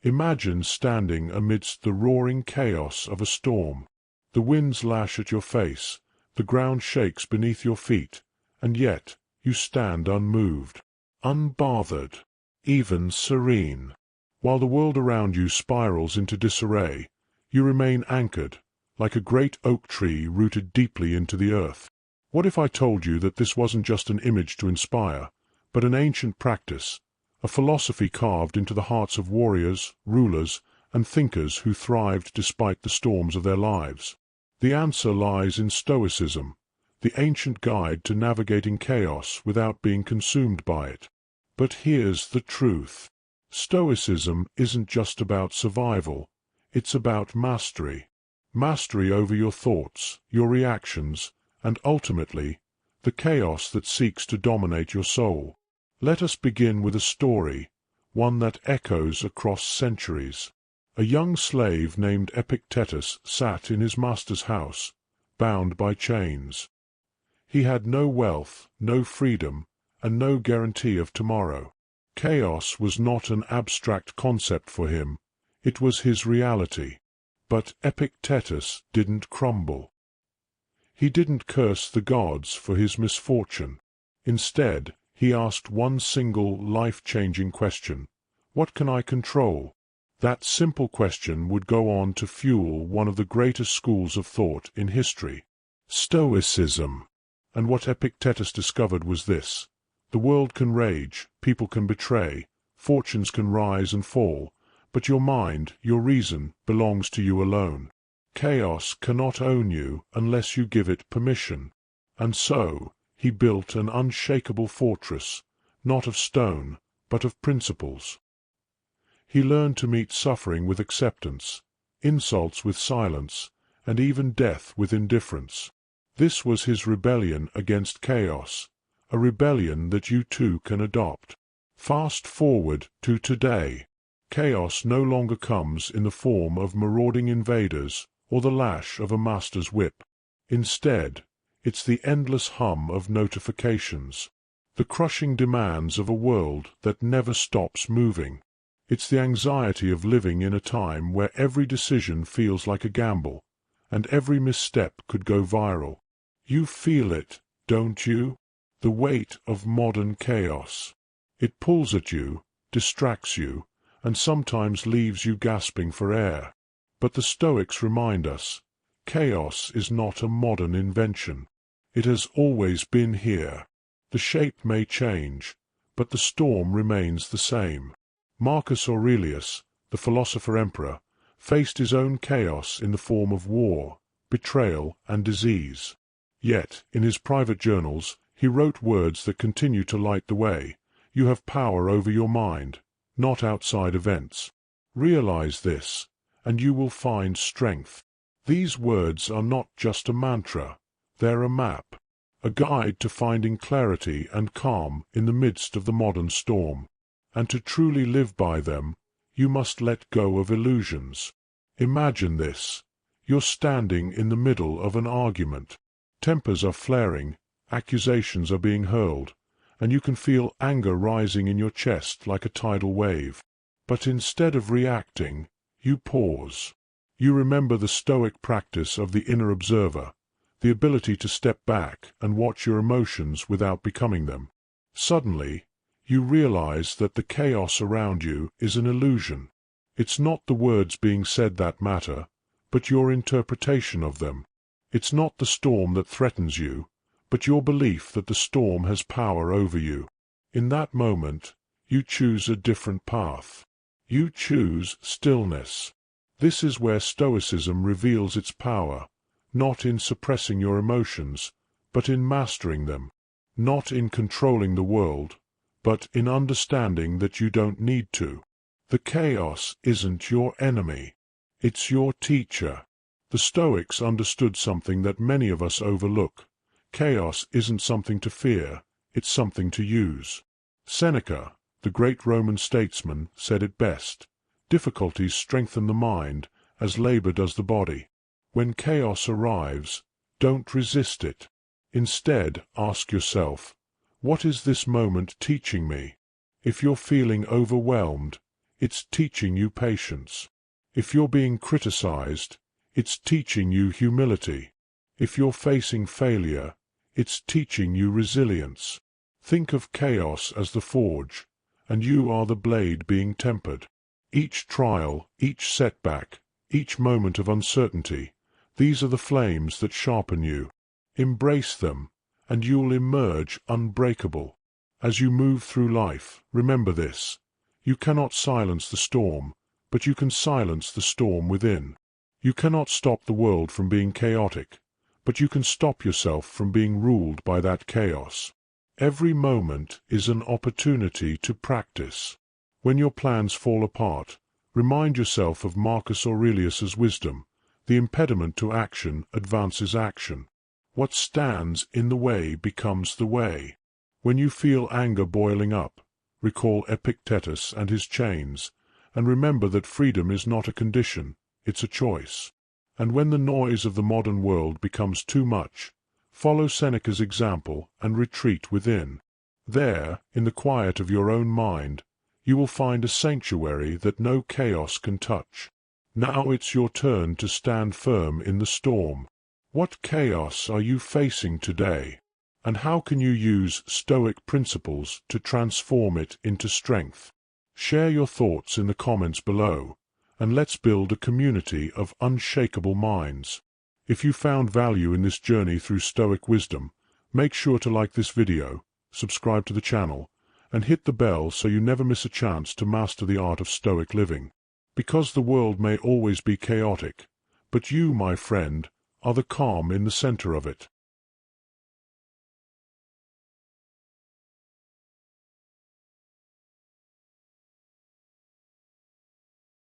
Imagine standing amidst the roaring chaos of a storm. The winds lash at your face, the ground shakes beneath your feet, and yet you stand unmoved, unbothered, even serene. While the world around you spirals into disarray, you remain anchored, like a great oak tree rooted deeply into the earth. What if I told you that this wasn't just an image to inspire, but an ancient practice, a philosophy carved into the hearts of warriors, rulers, and thinkers who thrived despite the storms of their lives? The answer lies in Stoicism, the ancient guide to navigating chaos without being consumed by it. But here's the truth. Stoicism isn't just about survival, it's about mastery. Mastery over your thoughts, your reactions, and ultimately, the chaos that seeks to dominate your soul. Let us begin with a story, one that echoes across centuries. A young slave named Epictetus sat in his master's house, bound by chains. He had no wealth, no freedom, and no guarantee of tomorrow. Chaos was not an abstract concept for him, it was his reality. But Epictetus didn't crumble. He didn't curse the gods for his misfortune. Instead, he asked one single life-changing question: what can I control? That simple question would go on to fuel one of the greatest schools of thought in history, Stoicism. And what Epictetus discovered was this: the world can rage, people can betray, fortunes can rise and fall, but your mind, your reason, belongs to you alone. Chaos cannot own you unless you give it permission. And so, he built an unshakable fortress, not of stone, but of principles. He learned to meet suffering with acceptance, insults with silence, and even death with indifference. This was his rebellion against chaos, a rebellion that you too can adopt. Fast forward to today. Chaos no longer comes in the form of marauding invaders or the lash of a master's whip. Instead, it's the endless hum of notifications, the crushing demands of a world that never stops moving. It's the anxiety of living in a time where every decision feels like a gamble, and every misstep could go viral. You feel it, don't you? The weight of modern chaos. It pulls at you, distracts you, and sometimes leaves you gasping for air. But the Stoics remind us, chaos is not a modern invention. It has always been here. The shape may change, but the storm remains the same. Marcus Aurelius, the philosopher-emperor, faced his own chaos in the form of war, betrayal, and disease. Yet, in his private journals, he wrote words that continue to light the way: "You have power over your mind, not outside events. Realize this, and you will find strength." These words are not just a mantra, they're a map, a guide to finding clarity and calm in the midst of the modern storm. And to truly live by them, you must let go of illusions. Imagine this: you're standing in the middle of an argument. Tempers are flaring, accusations are being hurled, and you can feel anger rising in your chest like a tidal wave. But instead of reacting, you pause. You remember the Stoic practice of the inner observer, the ability to step back and watch your emotions without becoming them. Suddenly, you realize that the chaos around you is an illusion. It's not the words being said that matter, but your interpretation of them. It's not the storm that threatens you, but your belief that the storm has power over you. In that moment, you choose a different path. You choose stillness. This is where Stoicism reveals its power, not in suppressing your emotions, but in mastering them, not in controlling the world, but in understanding that you don't need to. The chaos isn't your enemy, it's your teacher. The Stoics understood something that many of us overlook. Chaos isn't something to fear, it's something to use. Seneca, the great Roman statesman, said it best: difficulties strengthen the mind as labor does the body. When chaos arrives, don't resist it. Instead, ask yourself, what is this moment teaching me? If you're feeling overwhelmed, it's teaching you patience. If you're being criticized, it's teaching you humility. If you're facing failure, it's teaching you resilience. Think of chaos as the forge, and you are the blade being tempered. Each trial, each setback, each moment of uncertainty, these are the flames that sharpen you. Embrace them, and you'll emerge unbreakable. As you move through life, remember this: you cannot silence the storm, but you can silence the storm within. You cannot stop the world from being chaotic, but you can stop yourself from being ruled by that chaos. Every moment is an opportunity to practice. When your plans fall apart, remind yourself of Marcus Aurelius's wisdom: the impediment to action advances action. What stands in the way becomes the way. When you feel anger boiling up, recall Epictetus and his chains, and remember that freedom is not a condition, it's a choice. And when the noise of the modern world becomes too much, follow Seneca's example and retreat within. There, in the quiet of your own mind, you will find a sanctuary that no chaos can touch. Now it's your turn to stand firm in the storm. What chaos are you facing today? And how can you use Stoic principles to transform it into strength? Share your thoughts in the comments below, and let's build a community of unshakable minds. If you found value in this journey through Stoic wisdom, make sure to like this video, subscribe to the channel, and hit the bell so you never miss a chance to master the art of Stoic living. Because the world may always be chaotic, but you, my friend, are the calm in the center of it.